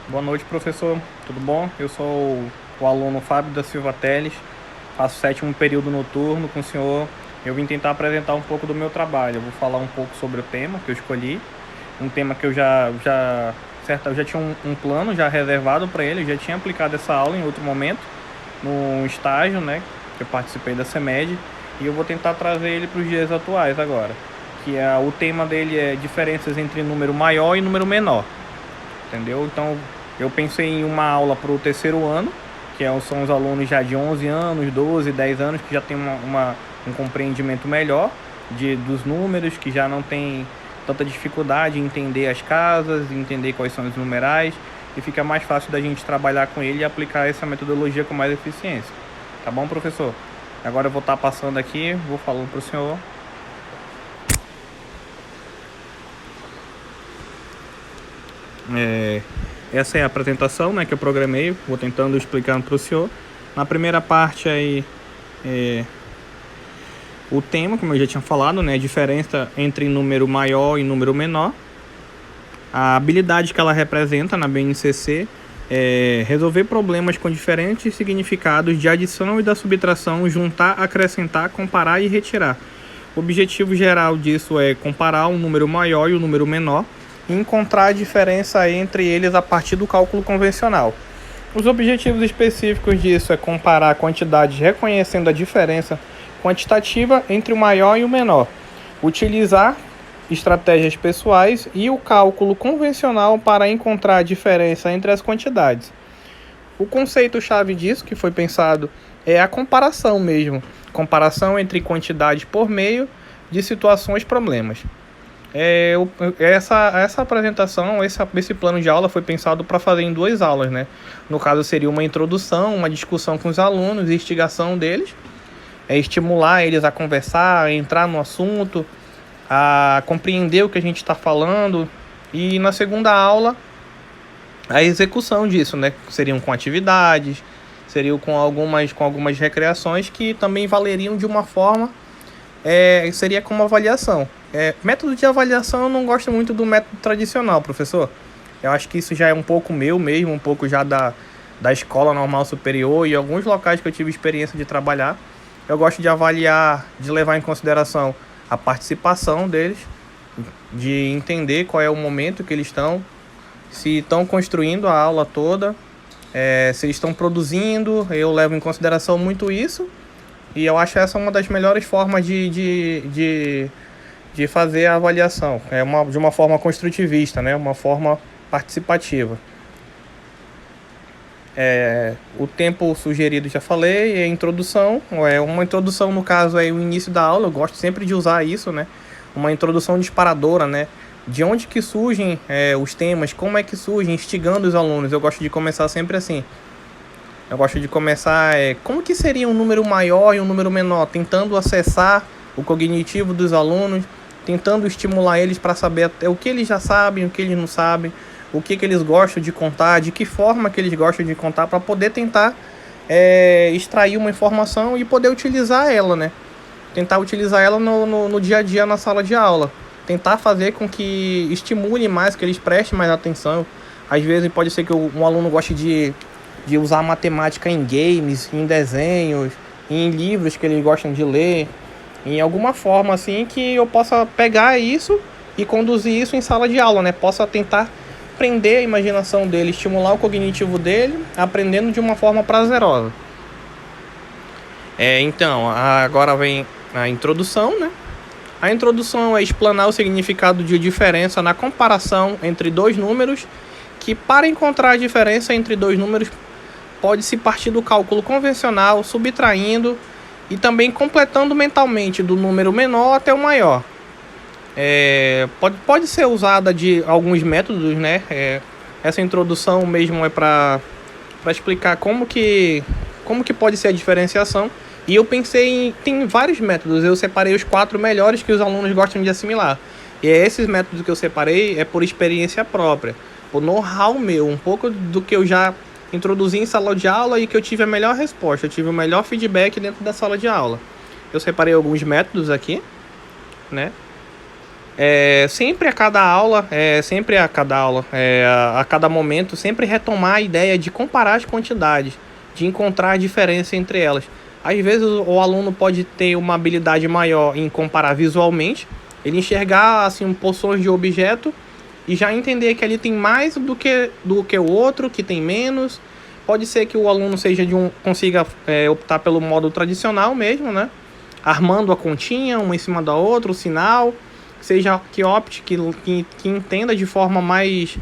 Boa noite, professor. Tudo bom? Eu sou o aluno Fábio da Silva Teles, faço o sétimo período noturno com o senhor. Eu vim tentar apresentar um pouco do meu trabalho. Eu vou falar um pouco sobre o tema que eu escolhi, um tema que eu já tinha um plano já reservado para ele, eu já tinha aplicado essa aula em outro momento, no estágio, né, que eu participei da CEMED, e eu vou tentar trazer ele para os dias atuais agora, o tema dele é diferenças entre número maior e número menor, entendeu? Então, eu pensei em uma aula para o terceiro ano, são os alunos já de 11 anos, 12, 10 anos, que já tem um compreendimento melhor dos números, que já não tem tanta dificuldade em entender as casas, entender quais são os numerais, e fica mais fácil da gente trabalhar com ele e aplicar essa metodologia com mais eficiência. Tá bom, professor? Agora eu vou estar passando aqui, vou falando para o senhor. Essa é a apresentação, né, que eu programei, vou tentando explicar para o senhor. Na primeira parte aí, o tema, como eu já tinha falado, né, a diferença entre número maior e número menor. A habilidade que ela representa na BNCC é resolver problemas com diferentes significados de adição e da subtração, juntar, acrescentar, comparar e retirar. O objetivo geral disso é comparar um número maior e um número menor e encontrar a diferença entre eles a partir do cálculo convencional. Os objetivos específicos disso é comparar quantidades reconhecendo a diferença quantitativa entre o maior e o menor, utilizar estratégias pessoais e o cálculo convencional para encontrar a diferença entre as quantidades. O conceito-chave disso que foi pensado é a comparação mesmo, comparação entre quantidades por meio de situações problemas. Essa apresentação, esse plano de aula foi pensado para fazer em 2 aulas, né? No caso seria uma introdução, uma discussão com os alunos, instigação deles, estimular eles a conversar, a entrar no assunto, a compreender o que a gente está falando, e na segunda aula a execução disso, né? Seriam com atividades, seriam com algumas recreações que também valeriam de uma forma, seria como avaliação. Método de avaliação eu não gosto muito do método tradicional, professor. Eu acho que isso já é um pouco meu mesmo, um pouco já da escola normal superior e alguns locais que eu tive experiência de trabalhar. Eu gosto de avaliar, de levar em consideração a participação deles, de entender qual é o momento que eles estão, se estão construindo a aula toda, se eles estão produzindo. Eu levo em consideração muito isso, e eu acho essa uma das melhores formas de fazer a avaliação, de uma forma construtivista, né? Uma forma participativa. O tempo sugerido já falei, é introdução. Uma introdução, no caso, é o início da aula. Eu gosto sempre de usar isso, né? Uma introdução disparadora, né? De onde que surgem os temas, como é que surgem, instigando os alunos. Eu gosto de começar sempre assim. Eu gosto de começar, como que seria um número maior e um número menor, tentando acessar o cognitivo dos alunos, tentando estimular eles para saber até o que eles já sabem, o que eles não sabem, o que eles gostam de contar, de que forma que eles gostam de contar, para poder tentar extrair uma informação e poder utilizar ela, né? Tentar utilizar ela no dia a dia na sala de aula. Tentar fazer com que estimule mais, que eles prestem mais atenção. Às vezes pode ser que um aluno goste de usar matemática em games, em desenhos, em livros que eles gostam de ler, em alguma forma assim que eu possa pegar isso e conduzir isso em sala de aula, né? Possa tentar prender a imaginação dele, estimular o cognitivo dele, aprendendo de uma forma prazerosa. Então, agora vem a introdução, né? A introdução é explanar o significado de diferença na comparação entre 2 números, que para encontrar a diferença entre 2 números pode-se partir do cálculo convencional, subtraindo e também completando mentalmente do número menor até o maior. Pode ser usada de alguns métodos, né? Essa introdução mesmo é para explicar como que pode ser a diferenciação. E eu pensei tem vários métodos, eu separei os 4 melhores que os alunos gostam de assimilar. E esses métodos que eu separei por experiência própria, por know-how meu, um pouco do que eu já introduzi em sala de aula e que eu tive a melhor resposta, eu tive o melhor feedback dentro da sala de aula. Eu separei alguns métodos aqui, né? Sempre a cada aula, a cada momento, sempre retomar a ideia de comparar as quantidades, de encontrar a diferença entre elas. Às vezes o aluno pode ter uma habilidade maior em comparar visualmente, ele enxergar assim porções de objeto e já entender que ali tem mais do que o outro, que tem menos. Pode ser que o aluno consiga optar pelo modo tradicional mesmo, né? Armando a continha, uma em cima da outra, o sinal, seja que opte, que entenda de forma mais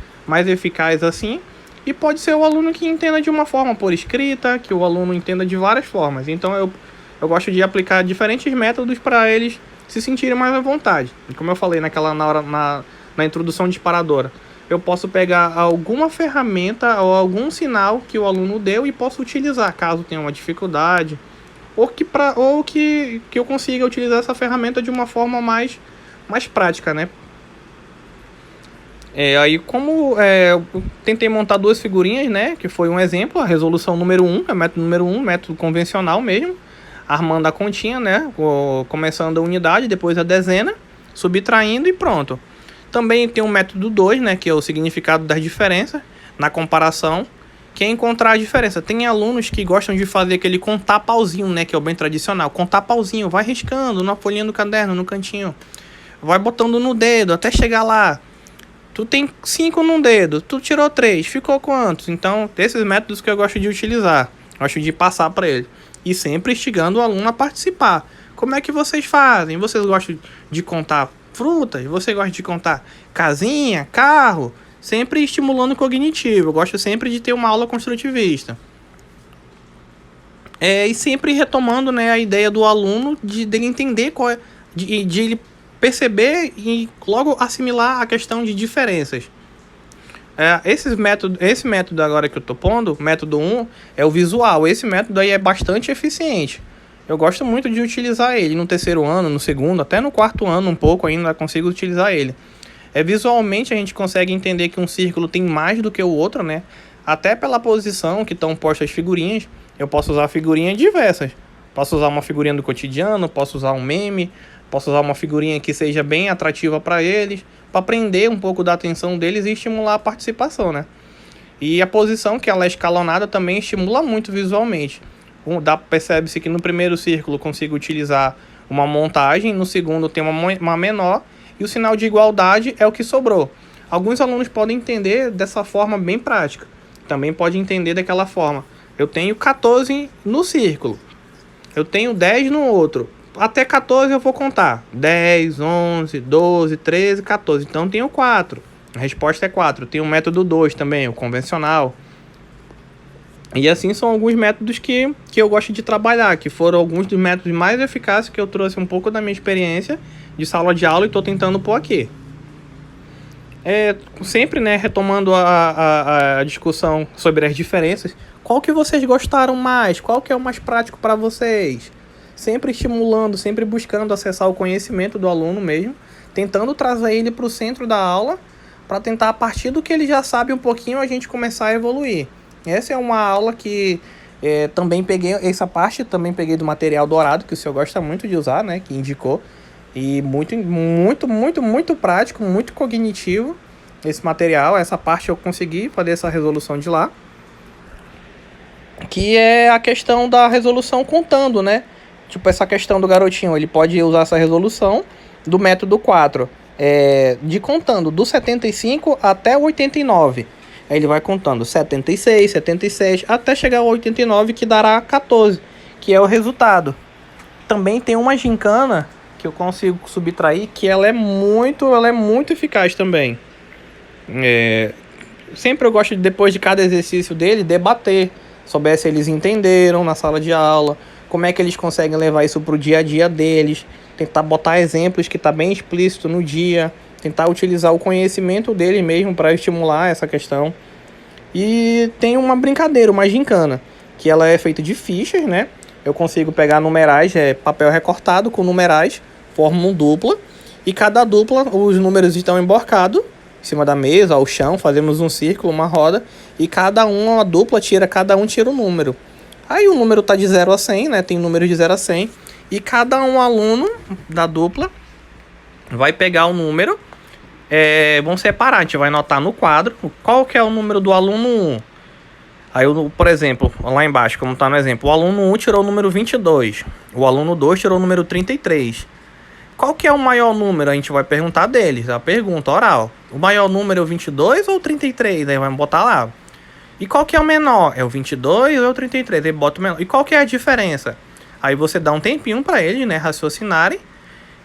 eficaz assim. E pode ser o aluno que entenda de uma forma por escrita, que o aluno entenda de várias formas. Então eu gosto de aplicar diferentes métodos para eles se sentirem mais à vontade. E como eu falei na introdução disparadora, eu posso pegar alguma ferramenta ou algum sinal que o aluno deu e posso utilizar caso tenha uma dificuldade, ou que eu consiga utilizar essa ferramenta de uma forma mais prática, né? Eu tentei montar duas figurinhas, né? Que foi um exemplo, a resolução número 1, método número 1, método convencional mesmo, armando a continha, né? Começando a unidade, depois a dezena, subtraindo e pronto. Também tem o método 2, né? Que é o significado das diferenças, na comparação, que é encontrar a diferença. Tem alunos que gostam de fazer aquele contar pauzinho, né? Que é o bem tradicional. Contar pauzinho, vai riscando na folhinha do caderno, no cantinho. Vai botando no dedo até chegar lá. Tu tem 5 num dedo, tu tirou 3, ficou quantos? Então, esses métodos que eu gosto de utilizar, gosto de passar para ele. E sempre instigando o aluno a participar. Como é que vocês fazem? Vocês gostam de contar frutas? Você gosta de contar casinha, carro? Sempre estimulando o cognitivo. Eu gosto sempre de ter uma aula construtivista. E sempre retomando, né, a ideia do aluno dele entender de ele perceber e logo assimilar a questão de diferenças. Esse método agora que eu tô pondo, método 1, é o visual. Esse método aí é bastante eficiente. Eu gosto muito de utilizar ele no terceiro ano, no segundo, até no quarto ano um pouco ainda consigo utilizar ele. Visualmente a gente consegue entender que um círculo tem mais do que o outro, né? Até pela posição que estão postas as figurinhas, eu posso usar figurinhas diversas. Posso usar uma figurinha do cotidiano, posso usar um meme, posso usar uma figurinha que seja bem atrativa para eles, para prender um pouco da atenção deles e estimular a participação, né? E a posição, que ela é escalonada, também estimula muito visualmente. Percebe-se que no primeiro círculo consigo utilizar uma montagem, no segundo tem uma menor, e o sinal de igualdade é o que sobrou. Alguns alunos podem entender dessa forma bem prática, também pode entender daquela forma. Eu tenho 14 no círculo, eu tenho 10 no outro. Até 14 eu vou contar. 10, 11, 12, 13, 14. Então tenho 4. A resposta é 4. Tem o método 2 também, o convencional. E assim são alguns métodos que eu gosto de trabalhar, que foram alguns dos métodos mais eficazes que eu trouxe um pouco da minha experiência de sala de aula e estou tentando pôr aqui. Sempre, né, retomando a discussão sobre as diferenças, qual que vocês gostaram mais? Qual que é o mais prático para vocês? Sempre estimulando, sempre buscando acessar o conhecimento do aluno mesmo, tentando trazer ele para o centro da aula, para tentar, a partir do que ele já sabe um pouquinho, a gente começar a evoluir. Essa é uma aula que também peguei, essa parte também peguei do material dourado, que o senhor gosta muito de usar, né, que indicou, e muito prático, muito cognitivo esse material. Essa parte eu consegui fazer essa resolução de lá, que é a questão da resolução contando, né? Tipo, essa questão do garotinho, ele pode usar essa resolução do método 4, de contando do 75 até o 89. Aí ele vai contando 76, 77, até chegar ao 89, que dará 14, que é o resultado. Também tem uma gincana que eu consigo subtrair, que ela é muito eficaz também. Sempre eu gosto de, depois de cada exercício dele, debater sobre se eles entenderam na sala de aula, como é que eles conseguem levar isso para o dia a dia deles, tentar botar exemplos que está bem explícito no dia, tentar utilizar o conhecimento dele mesmo para estimular essa questão. E tem uma brincadeira, uma gincana, que ela é feita de fichas, né? Eu consigo pegar numerais, papel recortado com numerais, formam dupla, e cada dupla, os números estão emborcados em cima da mesa, ao chão, fazemos um círculo, uma roda, e cada um tira um número. Aí o número tá de 0 a 100, né? Tem números de 0 a 100, e cada um aluno da dupla vai pegar o número, vão separar, a gente vai anotar no quadro qual que é o número do aluno 1. Aí, por exemplo, lá embaixo, como está no exemplo, o aluno 1 tirou o número 22, o aluno 2 tirou o número 33. Qual que é o maior número? A gente vai perguntar deles, a pergunta oral. O maior número é o 22 ou o 33? Aí vamos botar lá. E qual que é o menor? É o 22 ou o 33? Aí bota o menor. E qual que é a diferença? Aí você dá um tempinho para eles, né, raciocinarem.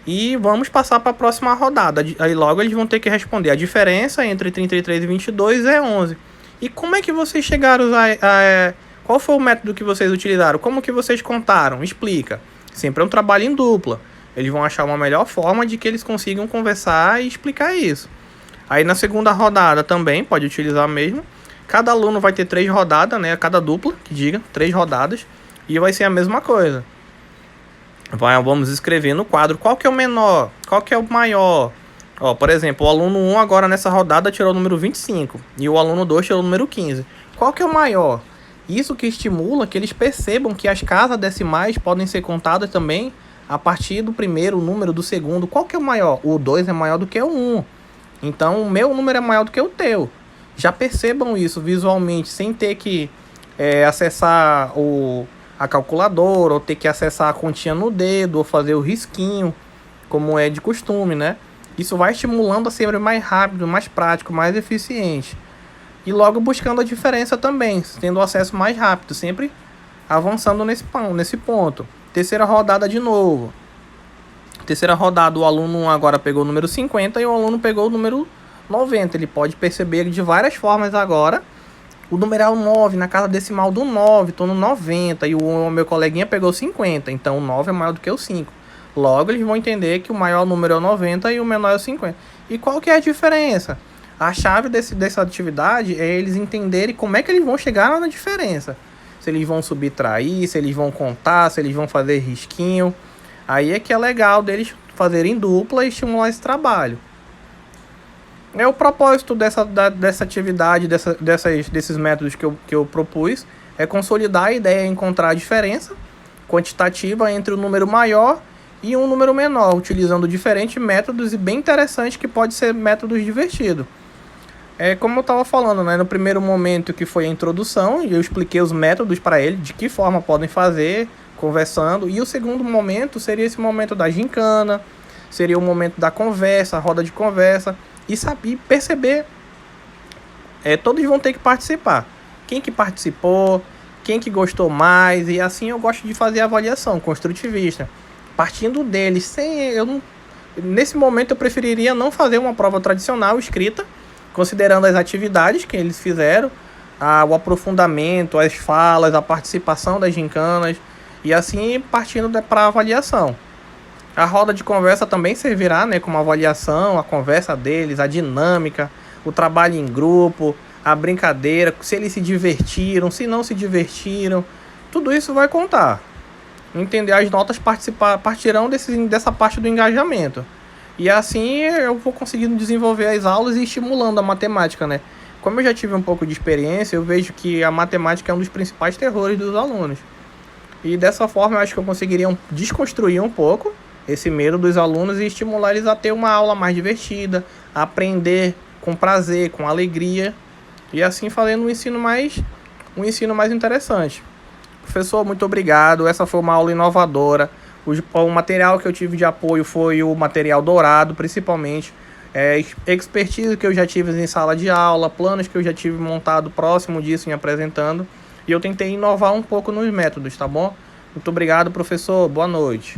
E vamos passar para a próxima rodada. Aí logo eles vão ter que responder. A diferença entre 33 e 22 é 11. E como é que vocês chegaram a qual foi o método que vocês utilizaram? Como que vocês contaram? Explica. Sempre é um trabalho em dupla. Eles vão achar uma melhor forma de que eles consigam conversar e explicar isso. Aí na segunda rodada também pode utilizar mesmo. Cada aluno vai ter 3 rodadas, né? Cada dupla, que diga, 3 rodadas. E vai ser a mesma coisa. Vamos escrever no quadro qual que é o menor, qual que é o maior. Ó, por exemplo, o aluno 1 agora nessa rodada tirou o número 25 e o aluno 2 tirou o número 15. Qual que é o maior? Isso que estimula que eles percebam que as casas decimais podem ser contadas também a partir do primeiro número, do segundo. Qual que é o maior? O 2 é maior do que o 1. Então, o meu número é maior do que o teu. Já percebam isso visualmente, sem ter que acessar a calculadora, ou ter que acessar a continha no dedo, ou fazer o risquinho, como é de costume, né? Isso vai estimulando a ser mais rápido, mais prático, mais eficiente. E logo buscando a diferença também, tendo acesso mais rápido, sempre avançando nesse ponto. Terceira rodada de novo. Terceira rodada, o aluno 1 agora pegou o número 50 e o aluno pegou o número 90. Ele pode perceber de várias formas agora. O numeral 9, na casa decimal do 9, estou no 90. E o meu coleguinha pegou 50. Então o 9 é maior do que o 5. Logo eles vão entender que o maior número é o 90 e o menor é o 50. E qual que é a diferença? A chave dessa atividade é eles entenderem como é que eles vão chegar na diferença. Se eles vão subtrair, se eles vão contar, se eles vão fazer risquinho. Aí é que é legal deles fazerem dupla e estimular esse trabalho. O propósito dessa atividade, desses métodos que eu propus, é consolidar a ideia de encontrar a diferença quantitativa entre o número maior e um número menor, utilizando diferentes métodos e bem interessantes que podem ser métodos divertidos. Como eu estava falando, né, no primeiro momento que foi a introdução, eu expliquei os métodos para ele, de que forma podem fazer, conversando. E o segundo momento seria esse momento da gincana, seria o momento da conversa, a roda de conversa, e saber perceber, todos vão ter que participar. Quem que participou, quem que gostou mais, e assim eu gosto de fazer a avaliação construtivista. Partindo deles, nesse momento eu preferiria não fazer uma prova tradicional escrita, considerando as atividades que eles fizeram, o aprofundamento, as falas, a participação das gincanas, e assim partindo para a avaliação. A roda de conversa também servirá, né, como avaliação, a conversa deles, a dinâmica, o trabalho em grupo, a brincadeira, se eles se divertiram, se não se divertiram, tudo isso vai contar. Entender as notas partirão dessa parte do engajamento. E assim eu vou conseguindo desenvolver as aulas e estimulando a matemática, né? Como eu já tive um pouco de experiência, eu vejo que a matemática é um dos principais terrores dos alunos. E dessa forma eu acho que eu conseguiria desconstruir um pouco esse medo dos alunos e estimular eles a ter uma aula mais divertida, a aprender com prazer, com alegria, e assim fazendo um ensino mais interessante. Professor, muito obrigado. Essa foi uma aula inovadora. O material que eu tive de apoio foi o material dourado, principalmente. Expertise que eu já tive em sala de aula, planos que eu já tive montado próximo disso, me apresentando. E eu tentei inovar um pouco nos métodos, tá bom? Muito obrigado, professor. Boa noite.